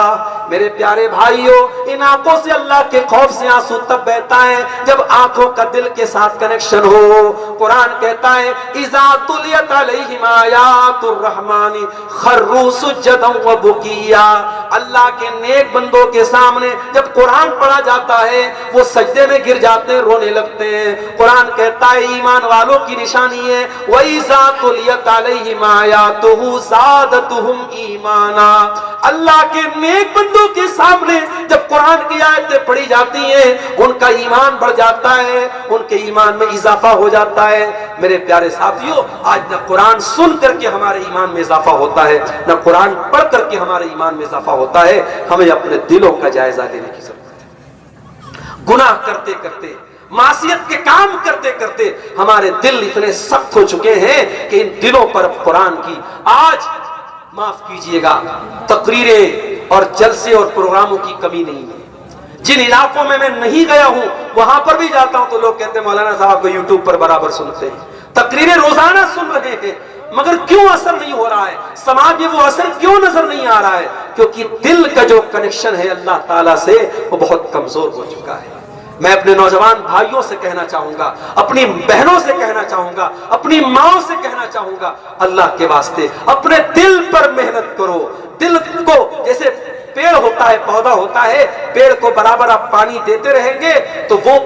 میرے پیارے بھائیوں، ان آنکھوں سے اللہ کے خوف سے آنسو تب بہتا ہے جب آنکھوں کا دل کے ساتھ کنیکشن ہو۔ قرآن کہتا ہے اذا تلیت علیہم آیات الرحمن خروا سجدا وبکیا، اللہ کے نیک بندوں کے سامنے جب قرآن پڑھا جاتا ہے وہ سجدے میں گر جاتے ہیں، رونے لگتے ہیں۔ قرآن کہتا ہے ایمان والوں کی نشانی ہے وَإِذَا تُلِيَتْ عَلَيْهِمْ آيَاتُهُ زَادَتْهُمْ ایمانا، اللہ کے نیک بندوں کے سامنے جب قرآن کی آیتیں پڑھی جاتی ہیں ان کا ایمان بڑھ جاتا ہے، ان کے ایمان میں اضافہ ہو جاتا ہے۔ میرے پیارے ساتھیوں، آج نہ قرآن سن کر کے ہمارے ایمان میں اضافہ ہوتا ہے، نہ قرآن پڑھ کر کے ہمارے ایمان میں اضافہ ہوتا ہے۔ ہمیں اپنے دلوں کا جائزہ لینے کی ضرورت ہے۔ گناہ کرتے کرتے، معصیت کے کام کرتے کرتے ہمارے دل اتنے سخت ہو چکے ہیں کہ ان دلوں پر قرآن کی آج معاف کیجئے گا تقریریں اور جلسے اور پروگراموں کی کمی نہیں ہے۔ جن علاقوں میں نہیں گیا ہوں وہاں پر بھی جاتا ہوں تو لوگ کہتے ہیں مولانا صاحب کو یوٹیوب پر برابر سنتے ہیں، تقریریں روزانہ سن رہے ہیں، مگر کیوں اثر نہیں ہو رہا ہے؟ سماج میں وہ اثر کیوں نظر نہیں آ رہا ہے؟ کیونکہ دل کا جو کنیکشن ہے اللہ تعالیٰ سے وہ بہت کمزور ہو چکا ہے۔ میں اپنے نوجوان بھائیوں سے کہنا چاہوں گا، اپنی بہنوں سے کہنا چاہوں گا، اپنی ماؤں سے کہنا چاہوں گا، اللہ کے واسطے اپنے دل پر محنت کرو۔ دل کو جیسے پیڑ ہوتا ہے، پودا ہوتا ہے، پیڑ کو برابر آپ پانی دیتے رہیں گے تو وہ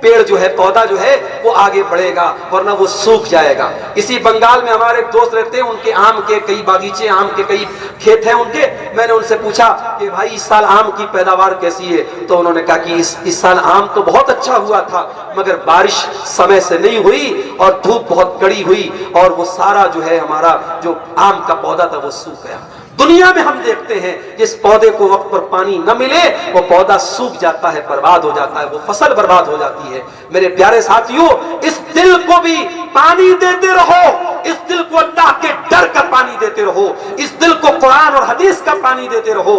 پیڑ جو ہے، پودا جو ہے وہ آگے بڑھے گا، ورنہ وہ سوکھ جائے گا۔ اسی بنگال میں ہمارے ایک دوست رہتے ہیں، ان کے آم کے کئی باغیچے، آم کے کئی کھیت ہیں ان کے۔ میں نے ان سے پوچھا کہ بھائی اس سال آم کی پیداوار کیسی ہے؟ تو انہوں نے کہا کہ اس سال آم تو بہت اچھا ہوا تھا مگر بارش سمے سے نہیں ہوئی اور دھوپ بہت کڑی ہوئی اور وہ سارا جو ہے ہمارا جو آم کا پودا تھا وہ سوکھ گیا۔ دنیا میں ہم دیکھتے ہیں جس پودے کو وقت پر پانی نہ ملے وہ پودا سوکھ جاتا ہے، برباد ہو جاتا ہے، وہ فصل برباد ہو جاتی ہے۔ میرے پیارے ساتھیوں، اس دل کو بھی پانی دیتے رہو، اس دل کو اللہ کے ڈر کا پانی دیتے رہو، اس دل کو قرآن اور حدیث کا پانی دیتے رہو۔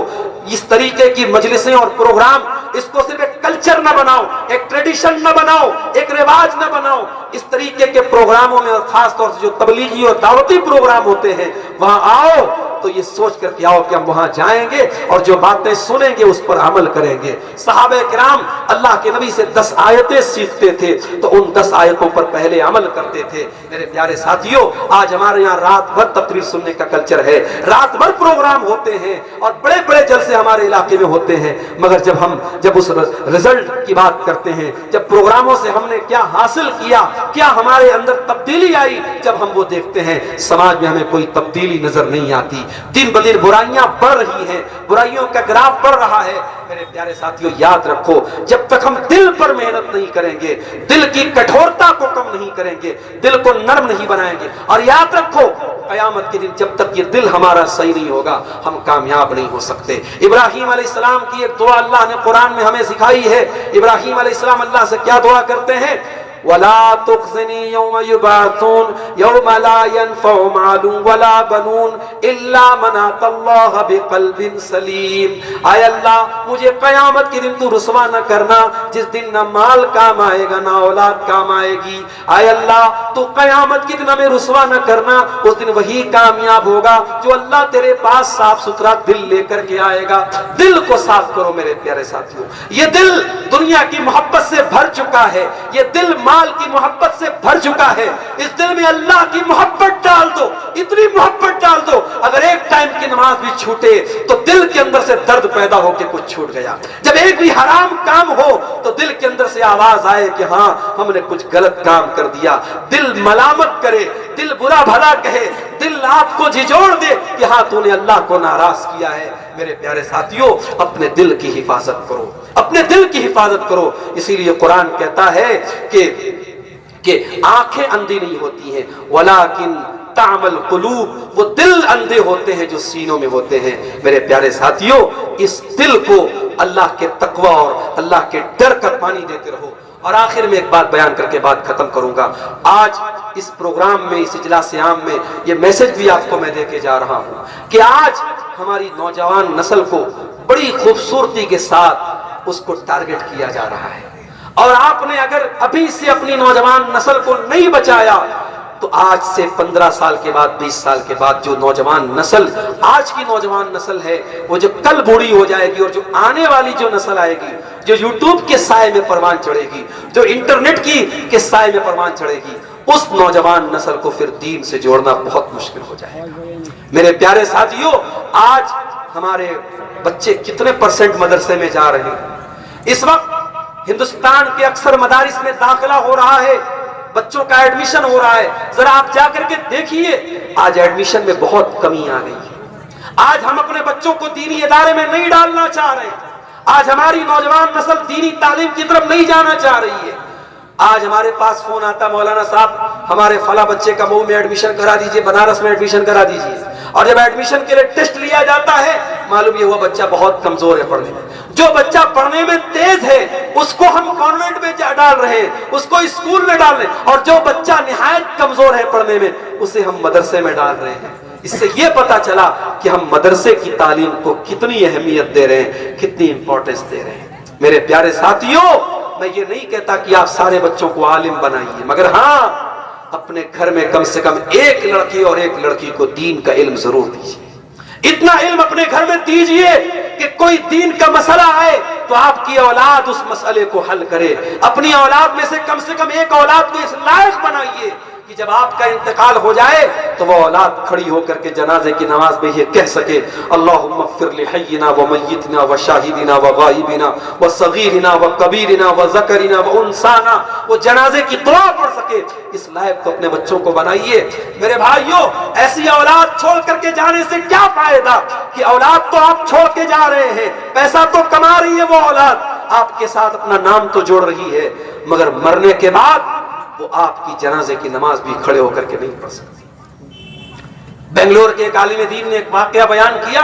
اس طریقے کی مجلسیں اور پروگرام، اس کو صرف ایک کلچر نہ بناؤ، ایک ٹریڈیشن نہ بناؤ، ایک رواج نہ بناؤ۔ اس طریقے کے پروگراموں میں اور خاص طور سے جو تبلیغی اور دعوتی پروگرام ہوتے ہیں وہاں آؤ تو یہ سوچ کر کے آؤ کہ ہم وہاں جائیں گے اور جو باتیں سنیں گے اس پر عمل کریں گے۔ صحابہ کرام اللہ کے نبی سے 10 آیتیں سیکھتے تھے تو ان 10 آیتوں پر پہلے عمل کرتے تھے۔ میرے پیارے ساتھیوں، آج ہمارے یہاں رات بھر تقریر سننے کا کلچر ہے، رات بھر پروگرام ہوتے ہیں اور بڑے بڑے جلسے ہمارے علاقے میں ہوتے ہیں، مگر جب اس رزلٹ کی بات کرتے ہیں، جب پروگراموں سے ہم نے کیا حاصل کیا، کیا ہمارے اندر تبدیلی آئی، جب ہم وہ دیکھتے ہیں سماج میں ہمیں کوئی تبدیلی نظر نہیں آتی۔ دن بدن برائیاں بڑھ رہی ہیں، برائیوں کا گراف بڑھ رہا ہے۔ میرے پیارے ساتھیوں، یاد رکھو جب تک ہم دل پر محنت نہیں کریں گے، دل کی کٹھورتا کو کم نہیں کریں گے، دل کو نرم نہیں بنائیں گے، اور یاد رکھو قیامت کے دن جب تک یہ دل ہمارا صحیح نہیں ہوگا ہم کامیاب نہیں ہو سکتے۔ ابراہیم علیہ السلام کی ایک دعا اللہ نے قرآن میں ہمیں سکھائی ہے۔ ابراہیم علیہ السلام اللہ سے کیا دعا کرتے ہیں؟ وَلَا تُخْزِنِي يَوْمَ يُبْعَثُونَ يَوْمَ لَا يَنْفَعُ مَالٌ وَلَا بَنُونَ إِلَّا مَنْ أَتَى اللَّهَ بِقَلْبٍ سَلِيمٍ۔ اے اللہ مجھے قیامت کے دن تو رسوا نہ کرنا جس دن نہ مال کام آئے گا نہ اولاد کام آئے گی۔ اے اللہ تو قیامت کے دن ہمیں رسوا نہ کرنا، اس دن وہی کامیاب ہوگا جو اللہ تیرے پاس صاف ستھرا دل لے کر کے آئے گا۔ دل کو صاف کرو میرے پیارے ساتھیوں، یہ دل دنیا کی محبت سے بھر چکا ہے، یہ دل مال کی محبت سے بھر چکا ہے۔ اس دل میں اللہ کی محبت ڈال دو، اتنی محبت ڈال دو اگر ایک ٹائم کی نماز بھی چھوٹے تو دل کے اندر سے درد پیدا ہو کے کچھ چھوٹ گیا۔ جب ایک بھی حرام کام ہو تو دل کے اندر سے آواز آئے کہ ہاں ہم نے کچھ غلط کام کر دیا، دل ملامت کرے، دل برا بھلا کہے، دل آپ کو جھجوڑ دے کہ ہاں تو نے اللہ کو ناراض کیا ہے۔ میرے پیارے ساتھیوں، اپنے دل کی حفاظت کرو، اپنے دل کی حفاظت کرو۔ اسی لیے قرآن کہتا ہے کہ آنکھیں اندھی نہیں ہوتی ہیں ولیکن تعمل قلوب، وہ دل اندھے ہوتے ہیں جو سینوں میں ہوتے ہیں۔ میرے پیارے ساتھیوں، اس دل کو اللہ کے تقوی اور اللہ کے ڈر کا پانی دیتے رہو۔ اور آخر میں ایک بات بیان کر کے بات ختم کروں گا. آج اس پروگرام میں، اس اجلاس عام میں یہ میسج بھی آپ کو میں دے کے جا رہا ہوں کہ آج ہماری نوجوان نسل کو بڑی خوبصورتی کے ساتھ اس کو ٹارگٹ کیا جا رہا ہے، اور آپ نے اگر ابھی سے اپنی نوجوان نسل کو نہیں بچایا تو آج سے 15 سال کے بعد، 20 سال کے بعد جو نوجوان نسل، آج کی نوجوان نسل ہے، وہ جو کل بوڑھی ہو جائے گی، اور جو آنے والی جو نسل آئے گی، جو یوٹیوب کے سائے میں پروان چڑھے گی، جو انٹرنیٹ کے سائے میں پروان چڑھے گی، اس نوجوان نسل کو پھر دین سے جوڑنا بہت مشکل ہو جائے گا. میرے پیارے ساتھیوں، آج ہمارے بچے کتنے پرسنٹ مدرسے میں جا رہے ہیں؟ اس وقت ہندوستان کے اکثر مدارس میں داخلہ ہو رہا ہے، بچوں کا ایڈمیشن ہو رہا ہے. ذرا آپ جا کر کے دیکھیے، آج ایڈمیشن میں بہت کمی آ گئی ہے. آج ہم اپنے بچوں کو دینی ادارے میں نہیں ڈالنا چاہ رہے. آج ہماری نوجوان نسل دینی تعلیم کی طرف نہیں جانا چاہ رہی ہے. آج ہمارے پاس فون آتا، مولانا صاحب ہمارے فلاں بچے کا مئو میں ایڈمیشن کرا دیجئے، بنارس میں ایڈمیشن کرا دیجئے. اور جب ایڈمیشن کے لیے ٹیسٹ لیا جاتا ہے، معلوم یہ ہوا بچہ بہت کمزور ہے پڑھنے میں. جو بچہ پڑھنے میں تیز ہے اس کو ہم کانوینٹ میں ڈال رہے ہیں، اس کو اسکول میں ڈال رہے ہیں، اور جو بچہ نہایت کمزور ہے پڑھنے میں اسے ہم مدرسے میں ڈال رہے ہیں. اس سے یہ پتا چلا کہ ہم مدرسے کی تعلیم کو کتنی اہمیت دے رہے ہیں، کتنی امپورٹنس دے رہے ہیں. میرے پیارے ساتھیوں، میں یہ نہیں کہتا کہ آپ سارے بچوں کو عالم بنائیے، مگر ہاں اپنے گھر میں کم سے کم ایک لڑکی اور ایک لڑکی کو دین کا علم ضرور دیجیے. اتنا علم اپنے گھر میں دیجیے کہ کوئی دین کا مسئلہ آئے تو آپ کی اولاد اس مسئلے کو حل کرے. اپنی اولاد میں سے کم ایک اولاد کو اس لائق بنائیے کہ جب آپ کا انتقال ہو جائے تو وہ اولاد کھڑی ہو کر کے جنازے کی نماز میں یہ کہہ سکے، اللہم اغفر لحینا ومیتنا وشاہدنا وغائبنا وصغیرنا وکبیرنا وذکرنا وانثانا. وہ جنازے کی دعا پڑھ سکے. اس لائق تو اپنے بچوں کو بنائیے. میرے بھائیوں، ایسی اولاد چھوڑ کر کے جانے سے کیا فائدہ کہ اولاد تو آپ چھوڑ کے جا رہے ہیں، پیسہ تو کما رہی ہے وہ اولاد، آپ کے ساتھ اپنا نام تو جوڑ رہی ہے، مگر مرنے کے بعد وہ آپ کی جنازے کی نماز بھی کھڑے ہو کر کے نہیں پڑھ سکتی. بنگلور کے ایک عالم دین نے ایک واقعہ بیان کیا.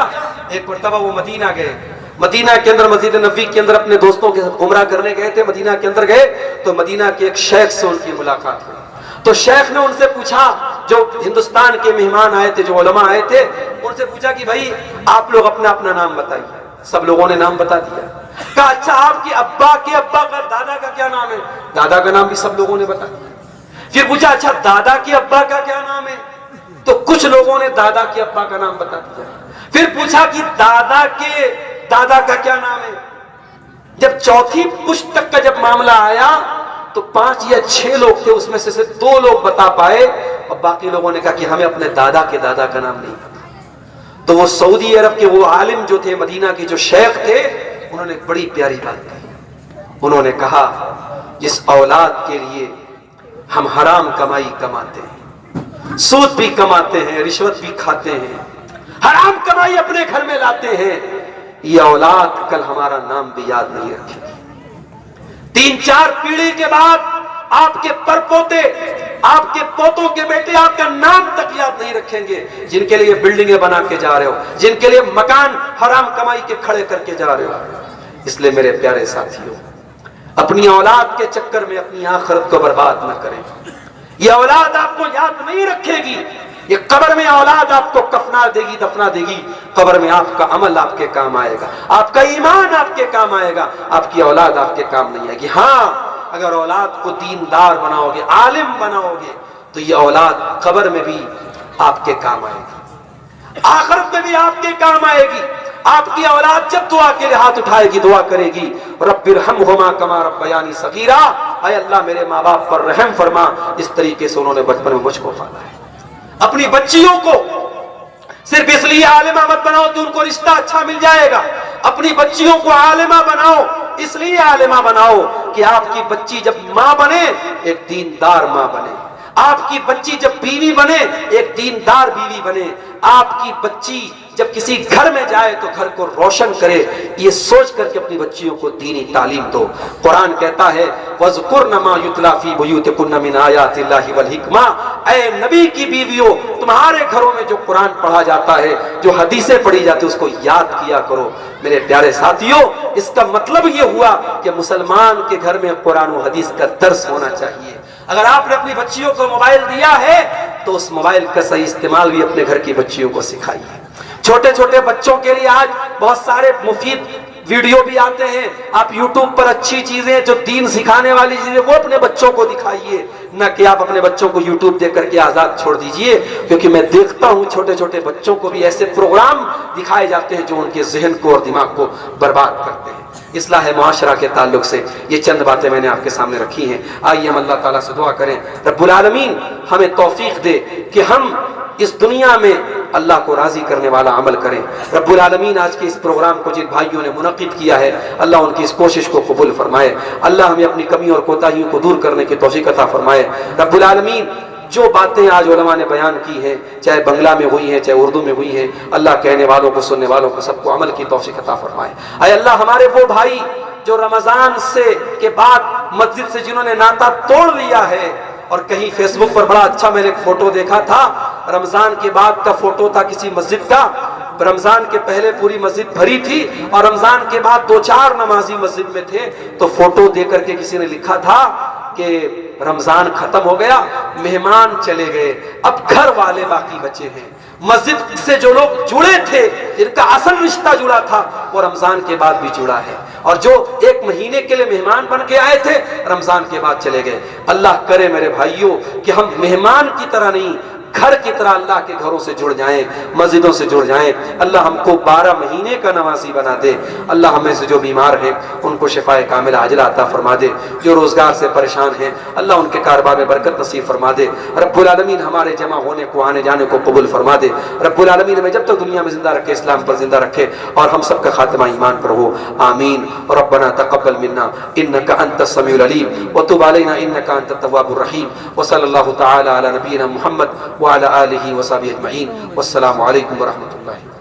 ایک مرتبہ وہ مدینہ گئے، مدینہ کے اندر مسجد نبوی کے اندر اپنے دوستوں کے ساتھ عمرہ کرنے گئے تھے. مدینہ کے اندر گئے تو مدینہ کے ایک شیخ سے ان کی ملاقات ہوئی. تو شیخ نے ان سے پوچھا، جو ہندوستان کے مہمان آئے تھے، جو علماء آئے تھے، ان سے پوچھا کہ بھائی آپ لوگ اپنا اپنا نام بتائیے. سب لوگوں نے نام بتا دیا. کہا اچھا آپ کے ابا کا دادا کا کیا نام ہے؟ دادا کا نام بھی سب لوگوں نے بتایا. پھر پوچھا اچھا دادا کے ابا کا کیا نام ہے؟ تو کچھ لوگوں نے دادا کے ابا کا نام بتا دیا. پھر پوچھا کہ دادا کے دادا کا کیا نام ہے؟ جب چوتھی پشت تک کا جب معاملہ آیا تو 5 یا 6 لوگ تھے، اس میں سے 2 لوگ بتا پائے، اور باقی لوگوں نے کہا کہ ہمیں اپنے دادا کے دادا کا نام نہیں پتا. تو وہ سعودی عرب کے وہ عالم جو تھے، مدینہ کے جو شیخ تھے، انہوں نے بڑی پیاری بات کہی. انہوں نے کہا جس اولاد کے لیے ہم حرام کمائی کماتے ہیں، سود بھی کماتے ہیں، رشوت بھی کھاتے ہیں، حرام کمائی اپنے گھر میں لاتے ہیں، یہ اولاد کل ہمارا نام بھی یاد نہیں رکھے گی. 3-4 پیڑھی کے بعد آپ کے پرپوتے، آپ کے پوتوں کے بیٹے آپ کا نام تک یاد نہیں رکھیں گے، جن کے لیے بلڈنگیں بنا کے جا رہے ہو، جن کے لیے مکان حرام کمائی کے کھڑے کر کے جا رہے ہو. اس لیے میرے پیارے ساتھیوں، اپنی اولاد کے چکر میں اپنی آخرت کو برباد نہ کریں. یہ اولاد آپ کو یاد نہیں رکھے گی. یہ قبر میں اولاد آپ کو کفنا دے گی، دفنا دے گی. قبر میں آپ کا عمل آپ کے کام آئے گا، آپ کا ایمان آپ کے کام آئے گا، آپ کی اولاد آپ کے کام نہیں آئے گی. ہاں اگر اولاد کو دیندار بناؤ گے، عالم بناؤ گے، تو یہ اولاد قبر میں بھی آپ کے کام آئے گی، آخرت میں بھی آپ کے کام آئے گی. آپ کی اولاد جب دعا کے لیے ہاتھ اٹھائے گی، دعا کرے گی رب ارحمہما کما ربیانی صغیرا، اے اللہ میرے ماں باپ پر رحم فرما، اس طریقے سے انہوں نے بچپن میں مجھ کو پالا ہے. اپنی بچیوں کو صرف اس لیے عالمہ مت بناؤ کہ ان کو رشتہ اچھا مل جائے گا. اپنی بچیوں کو عالمہ بناؤ، اس لیے عالمہ بناؤ کہ آپ کی بچی جب ماں بنے ایک دیندار ماں بنے، آپ کی بچی جب بیوی بنے ایک دیندار بیوی بنے. آپ کی بچی جب کسی گھر میں جائے تو گھر کو روشن کرے، یہ سوچ کر کے اپنی بچیوں کو دینی تعلیم دو۔ قرآن کہتا ہے وَاذْكُرْنَ مَا يُتْلَى فِي بُيُوتِكُنَّ مِنْ آيَاتِ اللَّهِ وَالْحِكْمَةِ، اے نبی کی بیویوں، تمہارے گھروں میں جو قرآن پڑھا جاتا ہے، جو حدیثیں پڑھی جاتی ہیں، اس کو یاد کیا کرو۔ میرے پیارے ساتھیوں، اس کا مطلب یہ ہوا کہ مسلمان کے گھر میں قرآن و حدیث کا درس ہونا چاہیے۔ اگر آپ نے اپنی بچیوں کو موبائل دیا ہے تو اس موبائل کا صحیح استعمال بھی اپنے گھر کی بچیوں کو سکھائیے۔ چھوٹے چھوٹے بچوں کے لیے آج بہت سارے مفید ویڈیو بھی آتے ہیں، آپ یوٹیوب پر اچھی چیزیں جو دین سکھانے والی چیزیں وہ اپنے بچوں کو دکھائیے، نہ کہ آپ اپنے بچوں کو یوٹیوب دیکھ کر کے آزاد چھوڑ دیجئے، کیونکہ میں دیکھتا ہوں چھوٹے چھوٹے بچوں کو بھی ایسے پروگرام دکھائے جاتے ہیں جو ان کے ذہن کو اور دماغ کو برباد کرتے ہیں۔ اصلاح معاشرہ کے تعلق سے یہ چند باتیں میں نے آپ کے سامنے رکھی ہیں۔ آئیے ہم اللہ تعالیٰ سے دعا کریں رب العالمین ہمیں توفیق دے کہ ہم اس دنیا میں اللہ کو راضی کرنے والا عمل کریں۔ رب العالمین آج کے اس پروگرام کو جن بھائیوں نے منعقد کیا ہے، اللہ ان کی اس کوشش کو قبول فرمائے، اللہ ہمیں اپنی کمیوں اور کوتاہیوں کو دور کرنے کی توفیق عطا فرمائے۔ رب العالمین جو باتیں آج علماء نے بیان کی ہیں، چاہے بنگلہ میں ہوئی ہیں چاہے اردو میں ہوئی ہیں، اللہ کہنے والوں کو سننے والوں کو سب کو عمل کی توفیق عطا فرمائے۔ اے اللہ ہمارے وہ بھائی جو رمضان کے بعد مسجد سے جنہوں نے ناطہ توڑ لیا ہے، اور کہیں فیس بک پر بڑا اچھا میں نے ایک فوٹو دیکھا تھا، رمضان کے بعد کا فوٹو تھا کسی مسجد کا، رمضان کے پہلے پوری مسجد بھری تھی اور رمضان کے بعد 2-4 نمازی مسجد میں تھے، تو فوٹو دے کر کے کسی نے لکھا تھا کہ رمضان ختم ہو گیا، مہمان چلے گئے، اب گھر والے باقی بچے ہیں۔ مسجد سے جو لوگ جڑے تھے، جن کا اصل رشتہ جڑا تھا، وہ رمضان کے بعد بھی جڑا ہے، اور جو 1 مہینے کے لیے مہمان بن کے آئے تھے رمضان کے بعد چلے گئے۔ اللہ کرے میرے بھائیوں کہ ہم مہمان کی طرح نہیں، گھر کی طرح اللہ کے گھروں سے جڑ جائیں، مسجدوں سے جڑ جائیں۔ اللہ ہم کو 12 مہینے کا نمازی بنا دے۔ اللہ ہمیں سے جو بیمار ہیں ان کو شفائے کاملہ عاجلہ عطا فرما دے، جو روزگار سے پریشان ہیں اللہ ان کے کاروبار میں برکت نصیب فرما دے۔ رب العالمین ہمارے جمع ہونے کو آنے جانے کو قبول فرما دے۔ رب العالمین ہمیں جب تک دنیا میں زندہ رکھے اسلام پر زندہ رکھے، اور ہم سب کا خاتمہ ایمان پر ہو، آمین۔ ربنا تقبل منا انك انت السميع العليم وتب علينا انك انت التواب الرحيم، وصلى الله تعالى على نبينا محمد وعلى آله وصحبه أجمعين، والسلام عليكم ورحمة الله۔